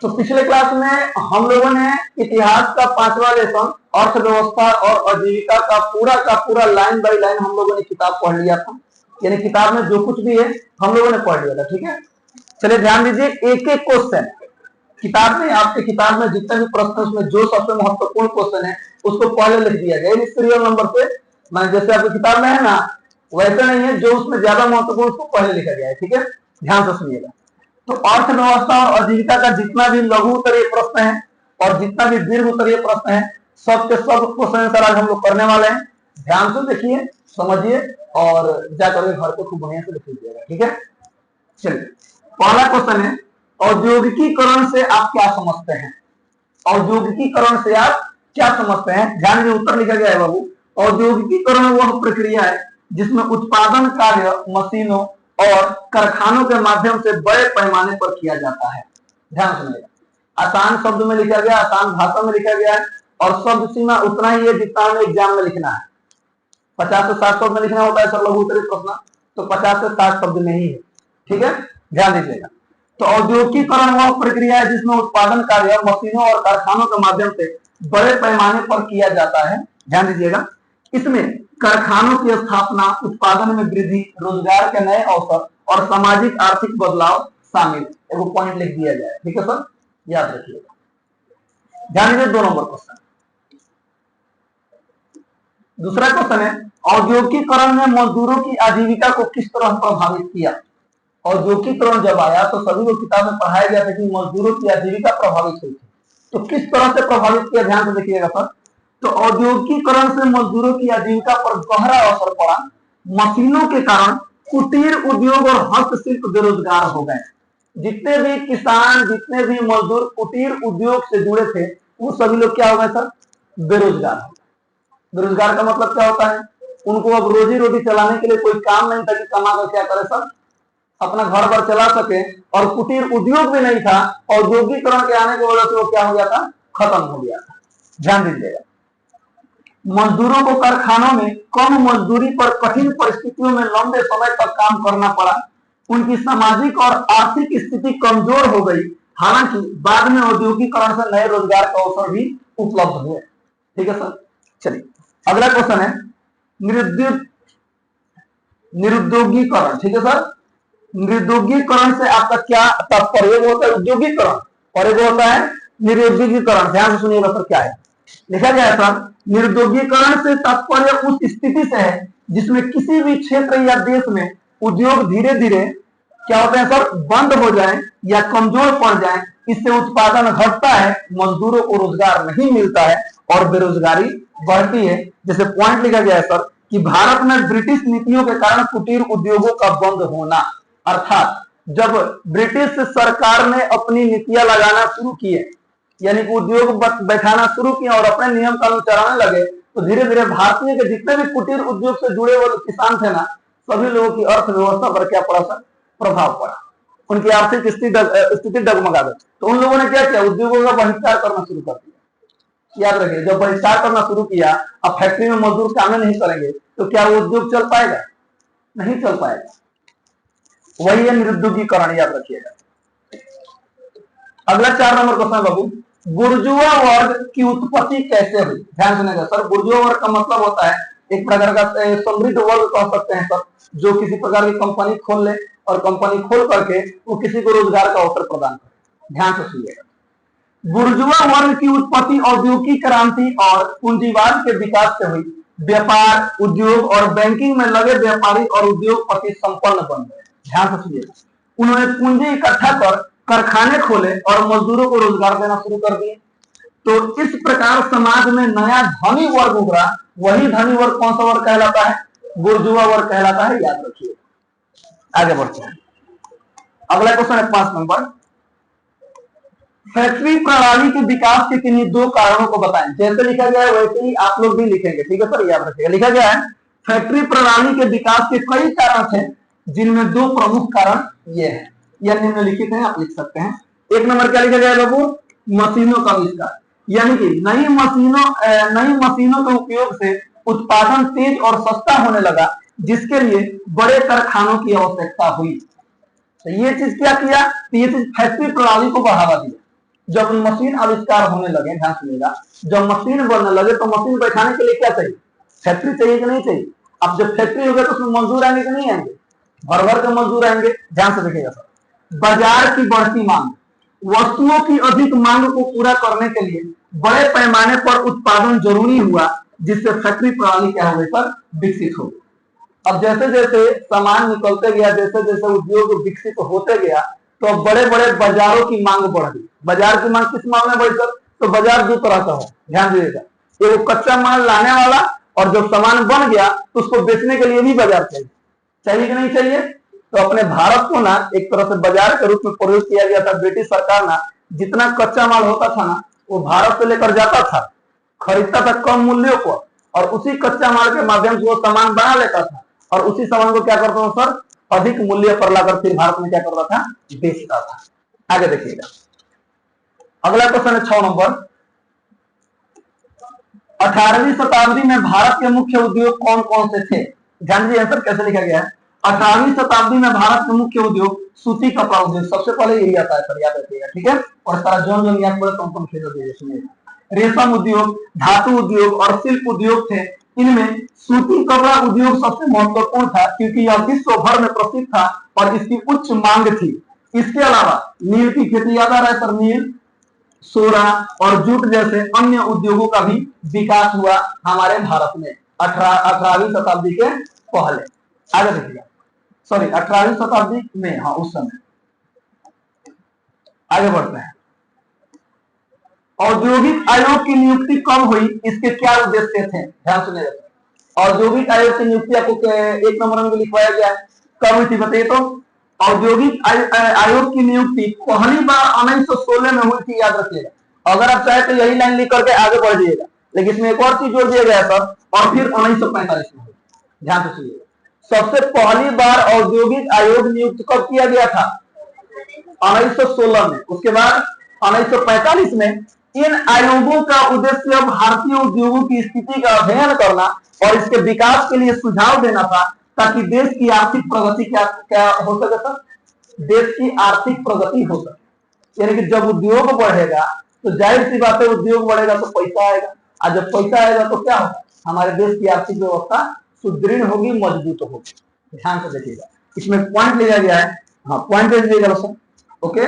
तो पिछले क्लास में हम लोगों ने इतिहास का 5वां लेसन अर्थव्यवस्था और आजीविका का पूरा लाइन बाय लाइन हम लोगों ने किताब पढ़ लिया था। यानी किताब में जो कुछ भी है हम लोगों ने पढ़ लिया था। ठीक है, चलिए ध्यान दीजिए, एक एक क्वेश्चन किताब में, आपके किताब में जितने भी प्रश्न उसमें जो सबसे महत्वपूर्ण क्वेश्चन है उसको पहले लिख दिया गया इस सीरियल नंबर पे। मैंने जैसे आपकी किताब में है ना वैसे नहीं है, जो उसमें ज्यादा महत्वपूर्ण उसको पहले लिखा गया है। ठीक है, ध्यान से सुनिएगा। तो अर्थव्यवस्था और आजीविका का जितना भी लघु उत्तरीय प्रश्न है और जितना भी दीर्घ उत्तरीय प्रश्न है सब के सब क्वेश्चन आंसर आज हम लोग करने वाले हैं। ध्यान से देखिए, समझिए और जाकर घर पे खूब बढ़िया से लिख लीजिएगा। ठीक है, चलिए पहला क्वेश्चन है, औद्योगिकीकरण से आप क्या समझते हैं? औद्योगिकीकरण से आप क्या समझते हैं? ध्यान दीजिए, उत्तर लिखा गया है बाबू, औद्योगिकीकरण वह प्रक्रिया है जिसमें उत्पादन कार्य मशीनों और कारखानों के माध्यम से बड़े पैमाने पर किया जाता है। ध्यान सुनिएगा, आसान शब्द में लिखा गया, आसान भाषा में लिखा गया है और शब्द सीमा उतना ही है जितना हमें एग्जाम में लिखना है। 50 से 60 शब्द में लिखना होता है सर लघु उत्तरीय प्रश्न, तो 50 से 60 शब्द में ही है। ठीक है, ध्यान दीजिएगा। तो औद्योगिकीकरण वह प्रक्रिया है जिसमें उत्पादन कार्य मशीनों और कारखानों के माध्यम से बड़े पैमाने पर किया जाता है। ध्यान दीजिएगा, इसमें कारखानों की स्थापना, उत्पादन में वृद्धि, रोजगार के नए अवसर और सामाजिक आर्थिक बदलाव शामिल। एक पॉइंट लिख दिया जाए। ठीक है सर, याद रखिएगा। ध्यान दीजिए, 2 नंबर क्वेश्चन। दूसरा क्वेश्चन है, औद्योगिकीकरण ने मजदूरों की आजीविका को किस तरह प्रभावित किया? औद्योगिकीकरण जब आया तो सभी को किताब में पढ़ाया गया था कि मजदूरों की आजीविका प्रभावित हुई थी। तो किस तरह से प्रभावित किया, ध्यान से देखिएगा सर। तो औद्योगिकीकरण से मजदूरों की आजीविका पर गहरा असर पड़ा। मशीनों के कारण कुटीर उद्योग और हस्तशिल्प बेरोजगार हो गए। जितने भी किसान, जितने भी मजदूर कुटीर उद्योग से जुड़े थे वो सभी लोग क्या हो गए सर? बेरोजगार हो गए। बेरोजगार का मतलब क्या होता है? उनको अब रोजी रोटी चलाने के लिए कोई काम नहीं था कि कमा कर क्या करे सर, अपना घर पर चला सके। और कुटीर उद्योग भी नहीं था, औद्योगिकीकरण के आने की वजह से वो क्या हो गया था? खत्म हो गया था। ध्यान दीजिएगा, मजदूरों को कारखानों में कम मजदूरी पर कठिन परिस्थितियों में लंबे समय तक काम करना पड़ा। उनकी सामाजिक और आर्थिक स्थिति कमजोर हो गई। हालांकि बाद में औद्योगिकीकरण से नए रोजगार के अवसर भी उपलब्ध हुए। ठीक है सर, चलिए अगला क्वेश्चन है, निरुद्योगीकरण। ठीक है सर, निरुद्योगीकरण से आपका क्या तात्पर्य? वो होता है उद्योगीकरण और एक होता है निरुद्योगीकरण। ध्यान से सुनिएगा सर, क्या है लिखा गया है सर? निरुद्योगीकरण से तात्पर्य उस स्थिति से है जिसमें किसी भी क्षेत्र या देश में उद्योग धीरे धीरे क्या होते हैं सर? बंद हो जाए या कमजोर पड़ जाए। इससे उत्पादन घटता है, मजदूरों को रोजगार नहीं मिलता है और बेरोजगारी बढ़ती है। जैसे पॉइंट लिखा गया है सर कि भारत में ब्रिटिश नीतियों के कारण कुटीर उद्योगों का बंद होना, अर्थात जब ब्रिटिश सरकार ने अपनी नीतियां लगाना शुरू किए, यानी कि उद्योग बैठाना शुरू किया और अपने नियम कानून चलाने लगे, तो धीरे धीरे भारतीय के जितने भी कुटीर उद्योग से जुड़े हुए किसान थे ना, सभी लोगों की अर्थव्यवस्था पर क्या पड़ा सर? प्रभाव पड़ा। उनकी आर्थिक स्थिति डगमगा गई। तो उन लोगों ने क्या किया? उद्योगों का बहिष्कार करना शुरू कर दिया। याद रखिए, जब बहिष्कार करना शुरू किया, अब फैक्ट्री में मजदूर काम नहीं करेंगे तो क्या वो उद्योग चल पाएगा? नहीं चल पाएगा। वही है निरुद्योगीकरण, याद रखिएगा। अगला 4 नंबर क्वेश्चन बाबू, बुर्जुआ वर्ग की उत्पत्ति कैसे हुई? ध्यान सुनिएगा सर, बुर्जुआ वर्ग का मतलब होता है एक प्रकार का समृद्ध वर्ग कह सकते हैं सर, जो किसी प्रकार की कंपनी खोल ले और कंपनी खोल करके वो किसी को रोजगार का अवसर प्रदान करे। ध्यान से सुनिएगा, बुर्जुआ वर्ग की उत्पत्ति औद्योगिक क्रांति और पूंजीवाद के विकास से हुई। व्यापार, उद्योग और बैंकिंग में लगे व्यापारी और उद्योगपति संपन्न बन गए। ध्यान से सुनिएगा, उन्होंने पूंजी इकट्ठा कर कारखाने खोले और मजदूरों को रोजगार देना शुरू कर दिए। तो इस प्रकार समाज में नया धनी वर्ग उभरा। वही धनी वर्ग कौन सा वर्ग कहलाता है? बुर्जुआ वर्ग कहलाता है। याद रखिए, आगे बढ़ते हैं। अगला क्वेश्चन है 5 नंबर, फैक्ट्री प्रणाली के विकास के किन्हीं 2 कारणों को बताएं। जैसे लिखा गया है वैसे ही आप लोग भी लिखेंगे। ठीक है सर, याद रखिएगा, लिखा गया है फैक्ट्री प्रणाली के विकास के कई कारण थे जिनमें 2 प्रमुख कारण ये हैं या निम्नलिखित हैं, आप लिख सकते हैं। 1 नंबर क्या लिखा गया है बाबू? मशीनों का आविष्कार, यानी कि नई मशीनों के उपयोग से उत्पादन तेज और सस्ता होने लगा, जिसके लिए बड़े कारखानों की आवश्यकता हुई। तो ये चीज क्या किया? तो ये चीज फैक्ट्री प्रणाली को बढ़ावा दिया। जब मशीन आविष्कार होने लगे, ध्यान सुनिएगा, जब मशीन बनने लगे तो मशीन बैठाने के लिए क्या चाहिए? फैक्ट्री चाहिए कि नहीं चाहिए? अब जब फैक्ट्री होगा तो उसमें मजदूर आएंगे कि नहीं आएंगे? भर भर के मजदूर आएंगे। ध्यान से देखिएगा सर, बाजार की बढ़ती मांग, वस्तुओं की अधिक मांग को पूरा करने के लिए बड़े पैमाने पर उत्पादन जरूरी हुआ, जिससे फैक्ट्री प्रणाली क्या हो गई सर? विकसित हो गई। अब जैसे जैसे सामान निकलते गया, जैसे जैसे उद्योग विकसित होते गया, तो बड़े बड़े बाजारों की मांग बढ़ गई। बाजार की मांग किस मामले में बढ़ी सर? तो बाजार दो तरह का हो, ध्यान दीजिएगा, एक कच्चा माल लाने वाला, और जब सामान बन गया तो उसको बेचने के लिए भी बाजार चाहिए। चाहिए कि नहीं चाहिए? तो अपने भारत को ना एक तरह से बाजार के रूप में प्रयोग किया गया था। ब्रिटिश सरकार ना जितना कच्चा माल होता था ना, वो भारत से लेकर जाता था, खरीदता था कम मूल्यों पर, और उसी कच्चा माल के माध्यम से वो सामान बना लेता था, और उसी सामान को क्या करता था सर? अधिक मूल्य पर लाकर फिर भारत में क्या करता था? बेचता था। आगे देखिएगा, अगला क्वेश्चन है 6 नंबर। 18वीं शताब्दी में भारत के मुख्य उद्योग कौन कौन से थे? ध्यान दीजिए आंसर कैसे लिखा गया है। 18वीं शताब्दी में भारत के मुख्य उद्योग सूती कपड़ा उद्योग, सबसे पहले यही आता है सर, याद रखिएगा, ठीक है। और सारा जोन जोन याद करें, कौन खेल दीजिए। रेशम उद्योग, धातु उद्योग और शिल्प उद्योग थे। इनमें सूती कपड़ा उद्योग सबसे महत्वपूर्ण था, क्योंकि यह विश्व भर में प्रसिद्ध था और इसकी उच्च मांग थी। इसके अलावा नील की खेती, याद आ रहा है सर? नील, सोना और जूट जैसे अन्य उद्योगों का भी विकास हुआ हमारे भारत में 18वीं शताब्दी के पहले। आगे देखिएगा, सॉरी 18वीं शताब्दी में, हाँ उस समय। आगे बढ़ते हैं। औद्योगिक आयोग की नियुक्ति कब हुई? इसके क्या उद्देश्य थे? ध्यान सुनिएगा। औद्योगिक आयोग की नियुक्ति आपको 1 नंबर में लिखवाया गया है, कब हुई थी बताइए तो? औद्योगिक आयोग की नियुक्ति पहली बार 1916 में हुई थी, याद रखिएगा। अगर आप चाहे तो यही लाइन लिख करके आगे बढ़ जाइएगा, लेकिन इसमें एक और चीज जोड़ दिया गया सर, और फिर 1945 में हुई। ध्यान से सुनिएगा, सबसे पहली बार औद्योगिक आयोग नियुक्त कब किया गया था? 1916 में। उसके बाद 1945 में। इन आयोगों का उद्देश्य भारतीय उद्योगों की स्थिति का अध्ययन करना और इसके विकास के लिए सुझाव देना था, ताकि देश की आर्थिक प्रगति क्या हो सके सर? देश की आर्थिक प्रगति हो सके। यानी कि जब उद्योग बढ़ेगा तो जाहिर सी बात है, उद्योग बढ़ेगा तो पैसा आएगा, और जब पैसा आएगा तो क्या होगा? हमारे देश की आर्थिक व्यवस्था सुदृढ़ होगी, मजबूत होगी। ध्यान से देखिएगा, इसमें पॉइंट लिया गया है, हाँ पॉइंट ले लीजिएगा सर, ओके।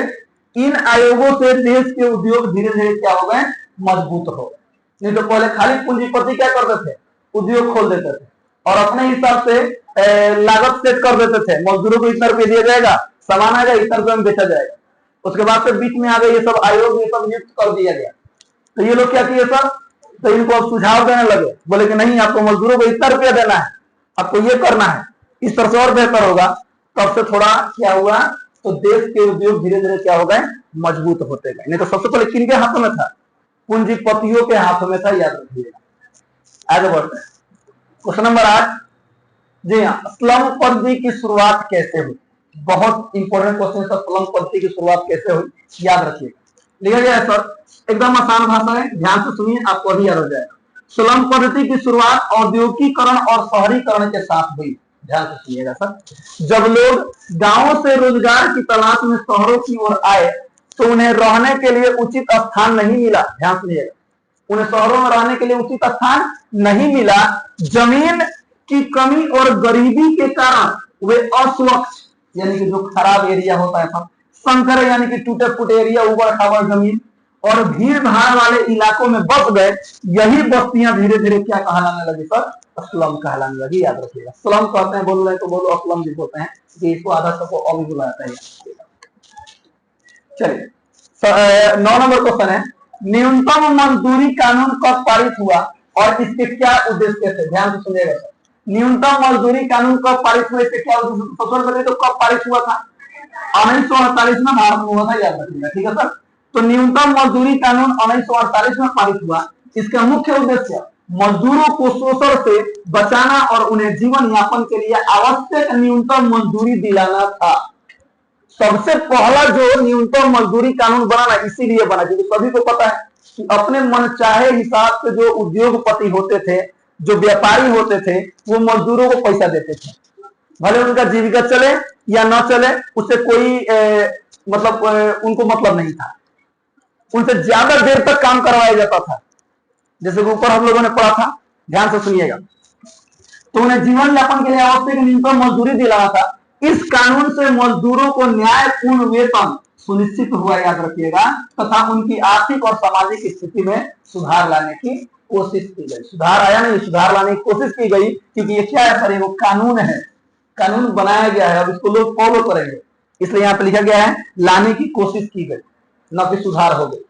इन आयोगों से देश के उद्योग धीरे धीरे क्या हो गए? मजबूत हो गए। नहीं तो पहले खाली पूंजीपति क्या करते थे? उद्योग खोल देते थे और अपने हिसाब से लागत सेट कर देते थे। मजदूरों को इतना रुपये दिया जाएगा, सामान आएगा, इतना रुपये में बेचा जाएगा। उसके बाद से बीच में आ गए ये सब आयोग, ये सब नियुक्त कर दिया गया। तो ये लोग क्या किए सर? तो इनको सुझाव देने लगे, बोले कि नहीं, आपको मजदूरों को इतना रुपया देना है, आपको ये करना है, इस तरह से और बेहतर होगा। तब से थोड़ा क्या हुआ? तो देश के उद्योग धीरे धीरे क्या हो गए? मजबूत होते गए। नहीं तो सबसे पहले किनके हाथों में था? पूंजीपतियों के हाथों में था, याद रखिएगा। आगे बढ़ते हैं, क्वेश्चन नंबर 8। जी हाँ, स्लम पद्धति की शुरुआत कैसे हुई? बहुत इंपॉर्टेंट क्वेश्चन है सर, स्लम पद्धति की शुरुआत कैसे हुई, याद रखिएगा। लिखा गया है सर, एकदम आसान भाषा है, ध्यान से सुनिए, आपको अभी याद हो जाएगा। स्लम पद्धति की शुरुआत औद्योगिकीकरण और शहरीकरण के साथ हुई। ध्यान से सुनिएगा सर, जब लोग गांवों से रोजगार की तलाश में शहरों की ओर आए तो उन्हें रहने के लिए उचित स्थान नहीं मिला। ध्यान सुनिएगा, उन्हें शहरों में रहने के लिए उचित स्थान नहीं मिला। जमीन की कमी और गरीबी के कारण वे अस्वच्छ, यानी कि जो खराब एरिया होता है, संकर यानी कि टूटे फूटे एरिया, उबड़ खाबड़ जमीन और भीड़ भाड़ वाले इलाकों में बस गए। यही बस्तियां धीरे धीरे क्या कहलाने लगी सर? स्लम कहलाने लगी। याद रखिएगा, स्लम कहते हैं, बोल रहे तो बोलो स्लम भी बोलते हैं, कि इसको आधा सबको अभी बुलाता है। चलिए 9 नंबर क्वेश्चन है, न्यूनतम मजदूरी कानून कब पारित हुआ और इसके क्या उद्देश्य थे? ध्यान से सुनिएगा सर, न्यूनतम मजदूरी कानून कब पारित हुआ, इसके क्या उद्देश्य? सबसे पहले तो कब पारित हुआ था? 1948 में भारत में हुआ था, याद रखिएगा, ठीक है सर। तो न्यूनतम मजदूरी कानून 1948 में पारित हुआ। इसका मुख्य उद्देश्य मजदूरों को शोषण से बचाना और उन्हें जीवन यापन के लिए आवश्यक न्यूनतम मजदूरी दिलाना था। सबसे पहला जो न्यूनतम मजदूरी कानून बना ना, इसीलिए बना क्योंकि सभी को पता है कि अपने मन चाहे हिसाब से जो उद्योगपति होते थे, जो व्यापारी होते थे, वो मजदूरों को पैसा देते थे, भले उनका जीविका चले या न चले, उससे कोई उनको मतलब नहीं था। उनसे ज्यादा देर तक काम करवाया जाता था, जैसे कि ऊपर हम लोगों ने पढ़ा था, ध्यान से सुनिएगा। तो उन्हें जीवन यापन के लिए आवश्यक न्यूनतम मजदूरी दिलाना था। इस कानून से मजदूरों को न्यायपूर्ण वेतन सुनिश्चित हुआ, याद रखिएगा, तथा उनकी आर्थिक और सामाजिक स्थिति में सुधार लाने की कोशिश की गई। सुधार आया नहीं, सुधार लाने की कोशिश की गई, क्योंकि ये क्या है सर, वो कानून है, कानून बनाया गया है, अब इसको लोग फॉलो करेंगे, इसलिए यहाँ पे लिखा गया है लाने की कोशिश की गई, न कि सुधार हो गई।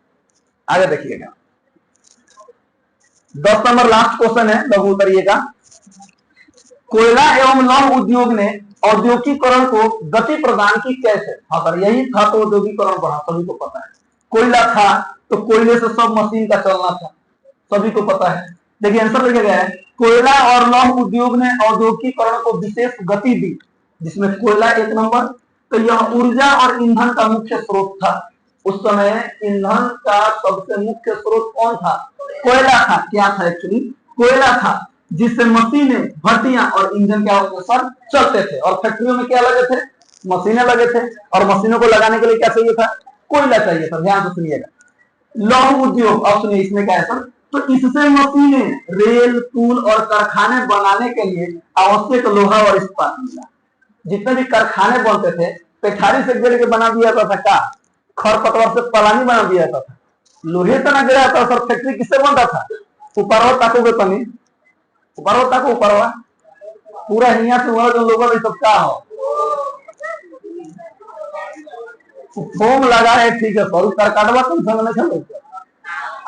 आगे देखिएगा 10 नंबर लास्ट क्वेश्चन है, लघु उत्तरीय का। कोयला एवं लौह उद्योग ने औद्योगिकरण को गति प्रदान की कैसे? हाँ सर, यही था तो औद्योगिकरण बढ़ा, सभी को पता है। कोयला था तो कोयले से सब मशीन का चलना था, सभी को पता है। देखिए आंसर लिखा गया है, कोयला और लौह उद्योग ने औद्योगिकरण को विशेष गति दी, जिसमें कोयला 1 नंबर। तो यह ऊर्जा और ईंधन का मुख्य स्रोत था। उस समय ईंधन का सबसे मुख्य स्रोत कौन था? कोयला था। क्या था? एक्चुअली कोयला था, जिससे मशीनें, भट्टियां और इंजन क्या होते सर, चलते थे। और फैक्ट्रियों में क्या लगे थे? मशीनें लगे थे, और मशीनों को लगाने के लिए क्या चाहिए था? कोयला चाहिए था। ध्यान से सुनिएगा, लौह उद्योग, अब सुनिए इसमें क्या है सर, तो इससे मशीनें, रेल, पुल और कारखाने बनाने के लिए आवश्यक लोहा और इस्पात मिला। जितने भी कारखाने बनते थे, पेठारी से गिर के बना दिया जाता था, क्या खरपतवार से पलानी बना दिया जाता था, लोहे से ना गिरा था सर। फैक्ट्री किससे बनता था? ऊपरवा ताकोगे तनी, ऊपरवा ताको, ऊपरवा पूरा हिया से हुआ, जो लोगों में सब क्या हो फोम लगा है, ठीक है सर, करकाटवा तुम समझ नहीं।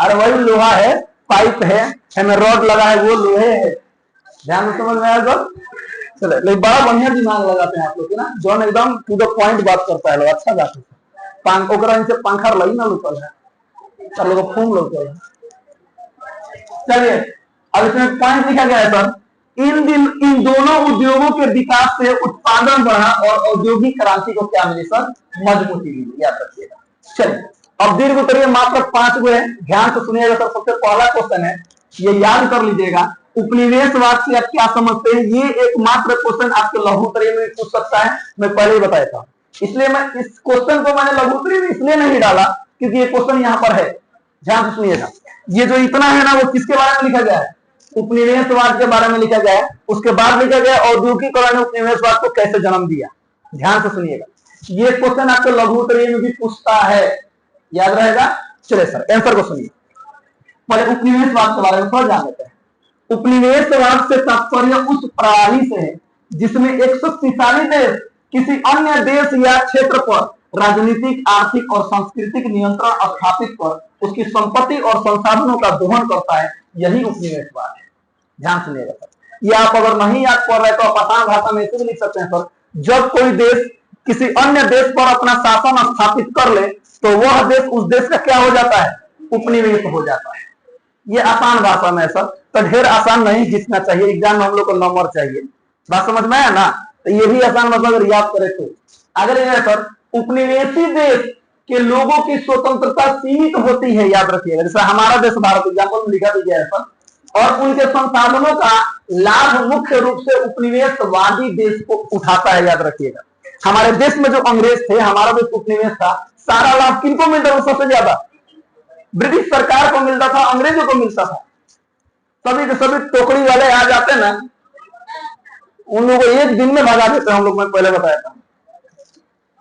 अरे वही लोहा है, पाइप है, हमें रॉड लगा है, वो लोहे है। ध्यान में समझ में आया सर? चले, लेकिन बड़ा बढ़िया दिमाग लगाते हैं आप लोग ना, जो एकदम टू द पॉइंट बात करता है, अच्छा जाते हैं। इनसे पंखा लगी ना लोकल है, चलो लोग फोम लोकल है। चलिए अब इसमें पॉइंट लिखा गया है सर, इन दोनों उद्योगों के विकास से उत्पादन बढ़ा और औद्योगिक क्रांति को क्या मिली सर? मजबूती मिली, याद रखिएगा। चलिए अब दीर्घ उत्तरीय मात्र 5 गो है, ध्यान से सुनिएगा सर। सबसे पहला क्वेश्चन है, ये याद कर लीजिएगा, उपनिवेशवाद से आप क्या समझते हैं? ये एकमात्र क्वेश्चन आपके लघु उत्तरीय में पूछ सकता है, मैं पहले ही बताया था। इसलिए मैं इस क्वेश्चन को मैंने लघु उत्तरीय में इसलिए नहीं डाला क्योंकि ये क्वेश्चन यहाँ पर है। ध्यान से सुनिएगा, ये जो इतना है ना, वो किसके बारे में लिखा गया है? उपनिवेशवाद के बारे में लिखा गया है। उसके बाद लिखा गया औद्योगिकरण ने उपनिवेशवाद को कैसे जन्म दिया। ध्यान से सुनिएगा, ये क्वेश्चन आपको लघु उत्तरीय में भी पूछता है, याद रहेगा। चले सर आंसर को सुनिए, पहले उपनिवेशवाद के बारे में थोड़ा जान लेते हैं। उपनिवेशवाद से तात्पर्य उस प्रणाली से है जिसमें एक शक्तिशाली देश किसी अन्य देश या क्षेत्र पर राजनीतिक, आर्थिक और सांस्कृतिक नियंत्रण स्थापित कर उसकी संपत्ति और संसाधनों का दोहन करता है, यही उपनिवेशवाद है। ध्यान सुनिएगा सर, ये आप अगर नहीं याद कर रहे तो आप आसान भाषा में ऐसे भी लिख सकते हैं सर, जब कोई देश किसी अन्य देश पर अपना शासन स्थापित कर ले तो वह देश उस देश का क्या हो जाता है? उपनिवेश हो जाता है। ये आसान भाषा में है सर, तो ढेर आसान नहीं जितना चाहिए, एग्जाम में हम लोग को नंबर चाहिए। बात समझ में आया ना? तो ये भी आसान भाषा अगर याद करे तो। अगर ये सर, उपनिवेशी देश के लोगों की स्वतंत्रता सीमित होती है, याद रखिएगा। जैसे हमारा देश भारत, एग्जाम्पल में लिखा भी गया है सर, और उनके संसाधनों का लाभ मुख्य रूप से उपनिवेशवादी देश को उठाता है, याद रखिएगा। हमारे देश में जो अंग्रेज थे, हमारा देश उपनिवेश था, सारा लाभ किनको मिलता था? सबसे ज्यादा ब्रिटिश सरकार को मिलता था, अंग्रेजों को मिलता था। सभी के सभी टोकरी वाले आ जाते ना, उन लोगों को एक दिन में भगा देते हम लोग, मैं पहले बताया था।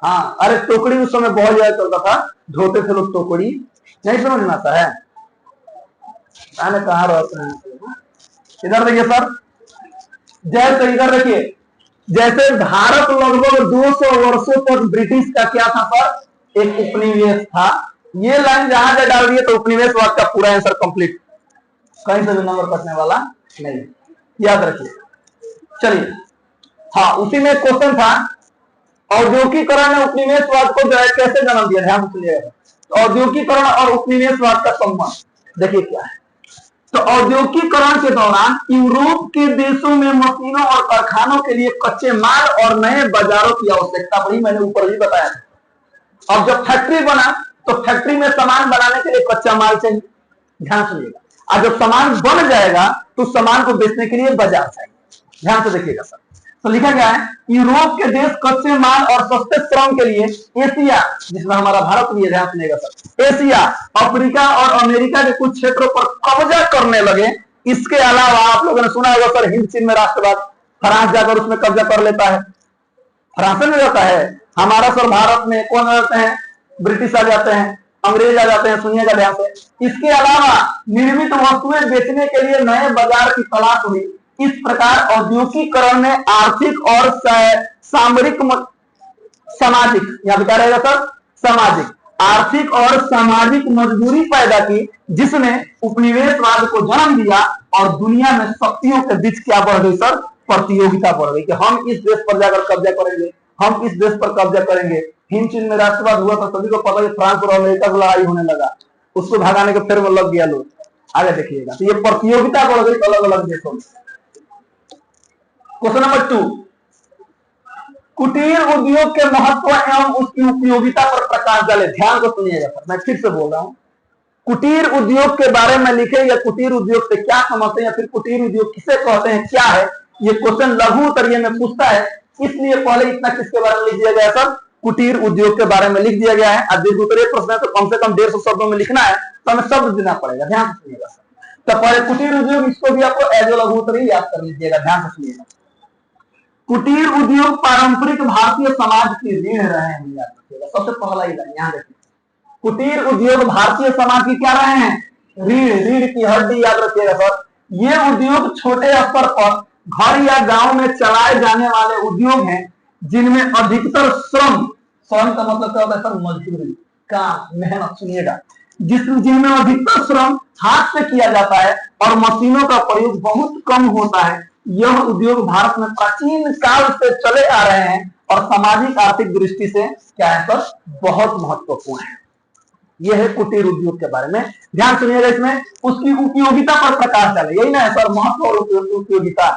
हाँ, अरे टोकरी उस समय बहुत ज्यादा चलता था, धोते थे लोग टोकरी, नहीं समझ में आता है? मैंने कहा रहते हैं, इधर देखिए सर, जैसे इधर देखिए, जैसे भारत लगभग 200 वर्षों तक ब्रिटिश का क्या था सर? एक उपनिवेश था। ये लाइन जहां से डाल दिए तो उपनिवेशवाद का पूरा आंसर कंप्लीट, कहीं से भी नंबर कटने वाला नहीं, याद रखिए। चलिए हाँ, उसी में क्वेश्चन था, औद्योगिकरण ने उपनिवेशवाद को जो है कैसे जन्म दिया। ध्यान सुनिएगा, तो औद्योगिकरण और उपनिवेशवाद का संबंध देखिए क्या है। तो औद्योगिकरण के दौरान यूरोप के देशों में मशीनों और कारखानों के लिए कच्चे माल और नए बाजारों की आवश्यकता पड़ी, मैंने ऊपर भी बताया था। अब जब फैक्ट्री बना तो फैक्ट्री में सामान बनाने के लिए कच्चा माल चाहिए। ध्यान सुनिएगा, और जब सामान बन जाएगा तो सामान को बेचने के लिए बाजार चाहिए। ध्यान से देखिएगा सर, तो लिखा गया है यूरोप के देश कच्चे माल और सस्ते श्रम के लिए एशिया, जिसमें हमारा भारत भी है, ध्यान सुनिएगा सर, एशिया, अफ्रीका और अमेरिका के कुछ क्षेत्रों पर कब्जा करने लगे। इसके अलावा आप लोगों ने सुना होगा सर, हिंद चीन में राष्ट्रवाद, फ्रांस जाकर उसमें कब्जा कर लेता है, फ्रांस में जाता है। हमारा सर भारत में कौन आ जाते हैं? ब्रिटिश आ जाते हैं, अंग्रेज आ जाते हैं, सुनिएगा ध्यान से। इसके अलावा निर्मित वस्तुएं बेचने के लिए नए बाजार की तलाश हुई। इस प्रकार औद्योगिकीकरण ने आर्थिक और सामरिक सामाजिक, यहां क्या रहेगा सर? सामाजिक, आर्थिक और सामाजिक मजबूरी पैदा की, जिसने उपनिवेशवाद को जन्म दिया और दुनिया में शक्तियों के बीच क्या बढ़ गई सर? प्रतियोगिता बढ़ गई कि हम इस देश पर जाकर कब्जा करेंगे, हम इस देश पर कब्जा करेंगे। हिंद चीन में राष्ट्रवाद हुआ था, सभी को पता है फ्रांस और अमेरिका से लड़ाई होने लगा, उसको भगाने के फिर में लग गया लोग। आगे देखिएगा, तो ये प्रतियोगिता बढ़ गई अलग अलग देशों में। क्वेश्चन नंबर 2, कुटीर उद्योग के महत्व एवं उसकी उपयोगिता पर प्रकाश डाले। ध्यान को सुनिएगा सर, मैं फिर से बोल रहा हूं, कुटीर उद्योग के बारे में लिखे या कुटीर उद्योग से क्या समझते हैं या फिर कुटीर उद्योग किसे कहते हैं, क्या है, ये क्वेश्चन लघु उत्तरीय में पूछता है। इसलिए पहले इतना किसके बारे में लिख दिया गया सर? कुटीर उद्योग के बारे में लिख दिया गया है। अब दीर्घ उत्तरीय प्रश्न है तो कम से कम 150 शब्दों में लिखना है, तो हमें शब्द देना पड़ेगा, ध्यान से सुनिएगा सर। तो पहले कुटीर उद्योग, इसको भी आपको एज लघु उत्तरीय याद कर लीजिएगा, ध्यान से सुनिएगा। कुटीर उद्योग पारंपरिक भारतीय समाज की रीढ़ रहे हैं, याद रखिएगा। सबसे पहला ही लाइन यहां देखिए, कुटीर उद्योग भारतीय समाज की क्या रहे हैं? रीढ़ की हड्डी, याद रखिएगा सर। ये उद्योग छोटे स्तर पर घर या गांव में चलाए जाने वाले उद्योग हैं, जिनमें अधिकतर श्रम का मतलब क्या होता है सर? मजदूरी, काम, मेहनत, सुनिएगा, जिनमें अधिकतर श्रम हाथ से किया जाता है और मशीनों का प्रयोग बहुत कम होता है। यह उद्योग भारत में प्राचीन काल से चले आ रहे हैं और सामाजिक आर्थिक दृष्टि से क्या है सर? बहुत महत्वपूर्ण है। यह है कुटीर उद्योग के बारे में, ध्यान सुनिएगा। इसमें उसकी उपयोगिता पर प्रकाश डाले, यही ना है सर, महत्व और उपयोगिता।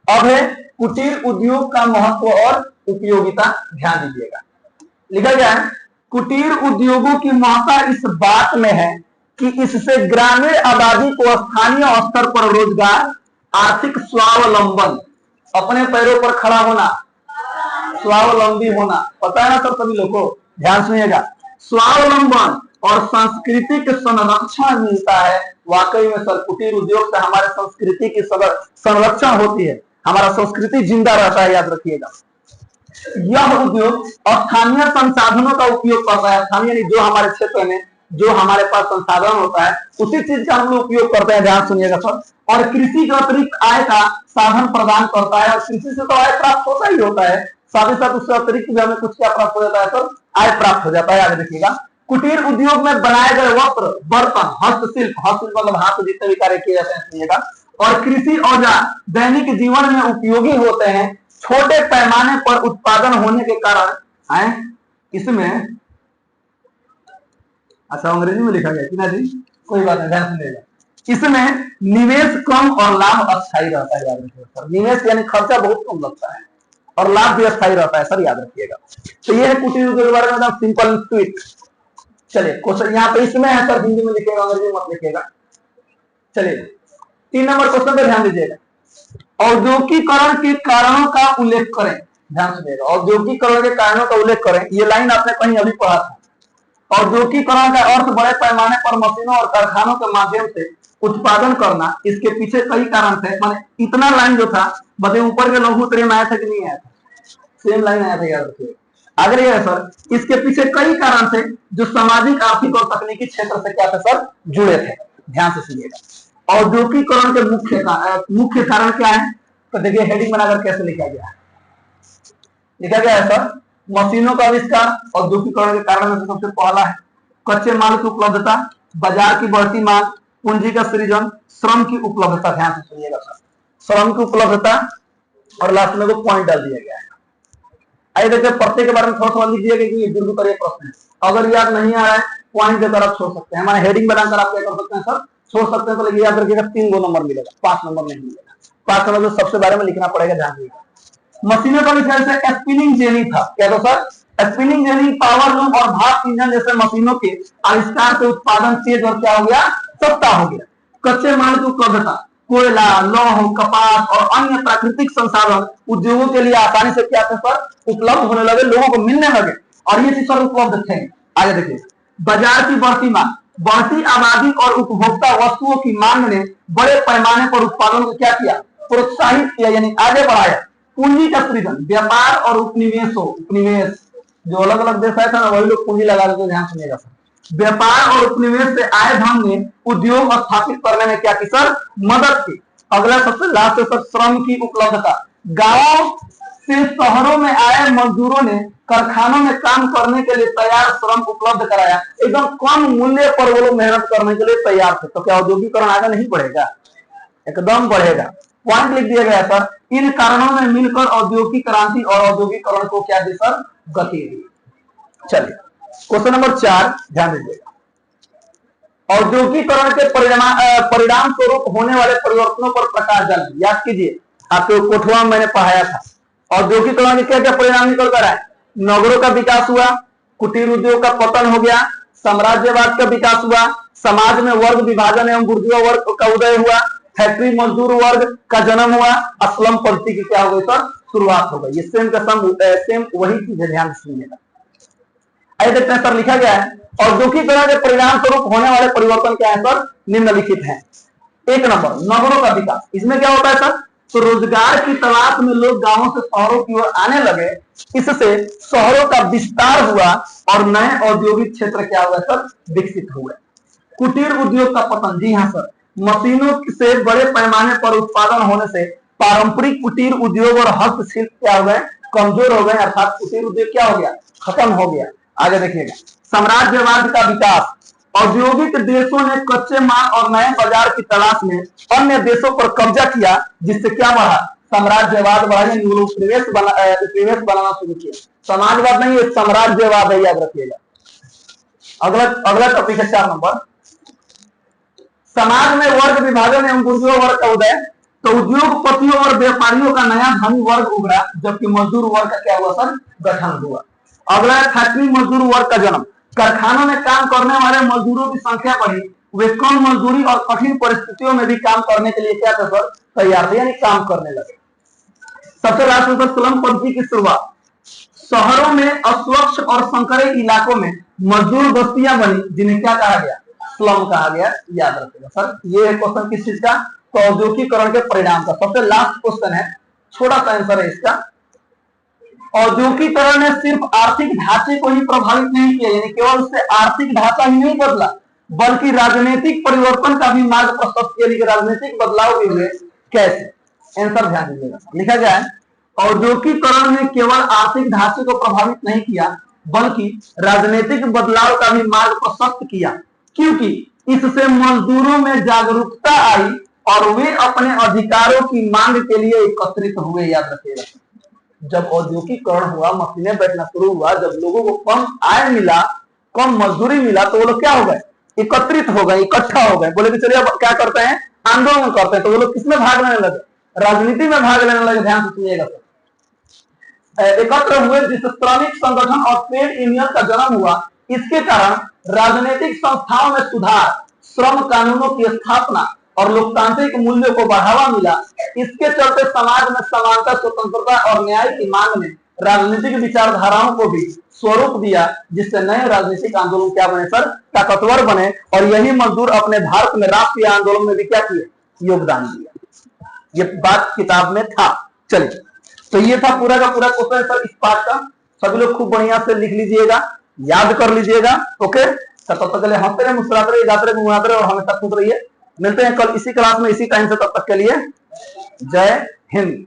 अब है कुटीर उद्योग का महत्व और उपयोगिता, ध्यान दीजिएगा। लिखा गया है कुटीर उद्योगों की महत्ता इस बात में है कि इससे ग्रामीण आबादी को स्थानीय स्तर पर रोजगार, आर्थिक स्वावलंबन, अपने पैरों पर खड़ा होना, स्वावलंबी होना, पता है ना सर सभी लोग को, ध्यान सुनिएगा, स्वावलंबन और सांस्कृतिक संरक्षण मिलता है। वाकई में सर कुटीर उद्योग से हमारे संस्कृति की संरक्षण होती है, हमारा संस्कृति जिंदा रहता है, याद रखिएगा। यह उद्योग स्थानीय संसाधनों का उपयोग करता है, स्थानीय जो हमारे क्षेत्र में जो हमारे पास संसाधन होता है उसी चीज का हम लोग उपयोग करते हैं, ध्यान सुनिएगा सर। और कृषि के अतिरिक्त आय का साधन प्रदान करता है, और कृषि से तो आय प्राप्त होता ही होता है, साथ ही साथ उससे अतिरिक्त भी हमें कुछ क्या प्राप्त हो जाता है सर? आय प्राप्त हो जाता है। आगे देखिएगा, कुटीर उद्योग में बनाए गए वस्त्र, बर्तन, हस्तशिल्प, हस्तशिल्प मतलब हाथ से जितने भी कार्य किए जाते हैं, सुनिएगा, और कृषि औजार दैनिक जीवन में उपयोगी होते हैं। छोटे पैमाने पर उत्पादन होने के कारण इसमें, अच्छा अंग्रेजी में लिखा गया कि ना जी, कोई बात नहीं, ध्यान सुनिएगा, इसमें निवेश कम और लाभ अस्थायी रहता है, याद रखिएगा सर। निवेश यानी खर्चा बहुत कम लगता है और लाभ भी अस्थायी रहता है सर, याद रखिएगा। तो ये है कुटीर उद्योग के बारे में एकदम सिंपल एंड स्वीट। चलिए क्वेश्चन यहाँ पे इसमें है सर, हिंदी में लिखेगा, अंग्रेजी में मत लिखेगा। चलिए 3 नंबर क्वेश्चन पे ध्यान दीजिएगा, औद्योगिकीकरण के कारणों का उल्लेख करें, ध्यान सुनिएगा, औद्योगिकीकरण के कारणों का उल्लेख करें। ये लाइन आपने कहीं अभी पढ़ा था। औद्योगिकीकरण का अर्थ बड़े पैमाने पर मशीनों और कारखानों के माध्यम से उत्पादन करना। इसके पीछे कई कारण थे, माने इतना लाइन जो था बता ऊपर के लघु उत्तरीय में आया था कि नहीं आया था? सेम लाइन आया था, याद रखिए। अगर ये है सर, इसके पीछे कई कारण थे जो सामाजिक, आर्थिक और तकनीकी क्षेत्र से क्या थे सर? जुड़े थे, ध्यान से सुनिएगा। औद्योगिकीकरण के मुख्य कारण क्या है? तो देखिए हेडिंग बनाकर कैसे लिखा गया है। लिखा गया है सर, मशीनों का आविष्कार औद्योगिकीकरण के कारण में से सबसे पहला है। कच्चे माल की उपलब्धता, बाजार की बढ़ती मांग, पूंजी का सृजन, श्रम की उपलब्धता, ध्यान से सुनिएगा सर, श्रम की उपलब्धता, और लास्ट में वो पॉइंट डाल दिया गया है। आइए देखिए प्रत्येक के बारे में थोड़ा लिख दिया गया कि ये दीर्घ उत्तरीय प्रश्न है। अगर याद नहीं आ रहा है पॉइंट देकर आप छोड़ सकते हैं, हमारे हेडिंग बनाकर आप क्या कर सकते हैं सर? छोड़ सकते हैं। तो लेकिन याद रखिएगा 3 नंबर मिलेगा, 5 नंबर नहीं मिलेगा। 5 नंबर तो सबसे बारे में लिखना पड़ेगा, ध्यान दीजिएगा। मशीनों का विषय से स्पिनिंग जेनी था, क्या था sir? Spinning jenny, power loom और भाप इंजन जैसे मशीनों के आविष्कार से उत्पादन तेज और क्या हो गया? सस्ता हो गया। कच्चे माल की उपलब्धता, कोयला, लौह, कपास और अन्य प्राकृतिक संसाधन उद्योगों के लिए आसानी से क्या थे सर, उपलब्ध होने लगे, लोगों को मिलने लगे, और ये चीज सर उपलब्ध थे। आगे देखिए, बाजार की बढ़ती मांग, बढ़ती आबादी और उपभोक्ता वस्तुओं की मांग ने बड़े पैमाने पर उत्पादन को क्या किया, प्रोत्साहित किया, यानी आगे बढ़ाया। पूंजी का सृजन, व्यापार और उपनिवेश, जो अलग अलग देश आए थे ना, वही लोग पूंजी लगा देते, ध्यान सुनिएगा सर। व्यापार और उपनिवेश से आए धन ने उद्योग स्थापित करने में क्या की सर, मदद की। अगला सबसे लास्ट है सर, श्रम की उपलब्धता। गांवों से शहरों में आए मजदूरों ने कारखानों में काम करने के लिए तैयार श्रम उपलब्ध कराया, एकदम कम मूल्य पर वो लोग मेहनत करने के लिए तैयार थे। तो क्या औद्योगिकरण आगे नहीं बढ़ेगा, एकदम बढ़ेगा। पॉइंट लिख दिया गया सर, इन कारणों में मिलकर औद्योगिक क्रांति और औद्योगिकरण को क्या दी सर, गति दी। चलिए क्वेश्चन नंबर 4 ध्यान दीजिएगा, औद्योगिकरण के परिणाम स्वरूप होने वाले परिवर्तनों पर प्रकाश डालिए। याद कीजिए, आपके कोठवा में मैंने पढ़ाया था, औद्योगिकरण के क्या क्या परिणाम निकल कर आए। नगरों का विकास हुआ, कुटीर उद्योग का पतन हो गया, साम्राज्यवाद का विकास हुआ, समाज में वर्ग विभाजन एवं बुर्जुआ वर्ग का उदय हुआ, फैक्ट्री मजदूर वर्ग का जन्म हुआ, असलम पद्धति की क्या हो गई सर, शुरुआत हो गई। ये सेम का सेम वही चीज है, ध्यान सुनिएगा। आइए देखते हैं सर, लिखा गया है औद्योगिकरण के परिणाम स्वरूप होने वाले परिवर्तन क्या है सर, निम्नलिखित हैं। एक नंबर, नगरों का विकास। इसमें क्या होता है सर, तो रोजगार की तलाश में लोग गांवों से शहरों की ओर आने लगे, इससे शहरों का विस्तार हुआ और नए औद्योगिक क्षेत्र क्या हुआ सर, विकसित हुए। कुटीर उद्योग का पतन, जी हाँ सर, मशीनों से बड़े पैमाने पर उत्पादन होने से पारंपरिक कुटीर उद्योग और हस्तशिल्प क्या हो गए, कमजोर हो गए, अर्थात कुटीर उद्योग क्या हो गया, खत्म हो गया। आगे देखिएगा, साम्राज्यवाद का विकास। औद्योगिक देशों ने कच्चे माल और नए बाजार की तलाश में अन्य देशों पर कब्जा किया, जिससे क्या बढ़ा, साम्राज्यवाद बढ़ा, उपनिवेश बनाना शुरू किया। समाजवाद नहीं है, साम्राज्यवाद है, याद रखिएगा। अगला टॉपिक है 4 नंबर, समाज में वर्ग विभाजन एवं बुर्जुआ वर्ग का उदय। तो उद्योगपतियों और व्यापारियों का नया धनी वर्ग उभरा, जबकि मजदूर वर्ग का क्या हुआ सर, गठन हुआ। अगला है फैक्ट्री मजदूर वर्ग का जन्म। कारखानों में काम करने वाले मजदूरों की संख्या बढ़ी, वे कम मजदूरी और कठिन परिस्थितियों में भी काम करने के लिए क्या थे सर, तैयार थे, यानी काम करने लगे। सबसे लास्ट में स्लम पद्धति की शुरुआत। शहरों में अस्वच्छ और संकरे इलाकों में मजदूर बस्तियां बनी, जिन्हें क्या कहा गया, स्लम कहा गया। याद रखिएगा सर, ये क्वेश्चन किस चीज का, तो औद्योगिकरण के परिणाम का। सबसे लास्ट क्वेश्चन है, छोटा सा आंसर है इसका। औद्योगिकरण ने सिर्फ आर्थिक ढांचे को ही प्रभावित नहीं किया, यानी केवल उससे आर्थिक ढांचा ही नहीं बदला, बल्कि राजनीतिक परिवर्तन का भी मार्ग प्रशस्त किया। लेकिन राजनीतिक बदलाव भी हुए, कैसे, आंसर ध्यान दीजिएगा। लिखा गया है औद्योगिकरण ने केवल आर्थिक ढांचे को प्रभावित नहीं किया, बल्कि राजनीतिक बदलाव का भी मार्ग प्रशस्त किया, क्योंकि इससे मजदूरों में जागरूकता आई और वे अपने अधिकारों की मांग के लिए एकत्रित हुए। याद रखिएगा, जब औद्योगिकरण हुआ, मशीनें बैठना शुरू हुआ, जब लोगों को कम आय मिला, कम मजदूरी मिला, तो वो लोग क्या हो गए, एकत्रित हो गए, इकट्ठा हो गए, बोले कि चलिए अब क्या करते हैं, आंदोलन करते हैं। तो वो लोग किसमें भाग लेने लगे, राजनीति में भाग लेने लगे। ध्यान से सुनिएगा, एकत्र हुए, जिससे श्रमिक संगठन और ट्रेड यूनियन का जन्म हुआ। इसके कारण राजनीतिक संस्थाओं में सुधार, श्रम कानूनों की स्थापना और लोकतांत्रिक मूल्यों को बढ़ावा मिला। इसके चलते समाज में समानता, स्वतंत्रता और न्याय की मांग ने राजनीतिक विचारधाराओं को भी स्वरूप दिया, जिससे नए राजनीतिक आंदोलन क्या बने सर, ताकतवर बने। और यही मजदूर अपने भारत में राष्ट्रीय आंदोलन में भी क्या किए, योगदान दिया। ये बात किताब में था। चलिए, तो ये था पूरा का पूरा क्वेश्चन सर इस पार्ट का। सभी लोग खूब बढ़िया से लिख लीजिएगा, याद कर लीजिएगा। ओके, तब तक के लिए हंसते रहे, मुस्कुराते रहिए, गाते रहे, गुनगुनाते रहे और हमेशा खुश रहिए। मिलते हैं कल इसी क्लास में इसी टाइम से, तब तक के लिए जय हिंद।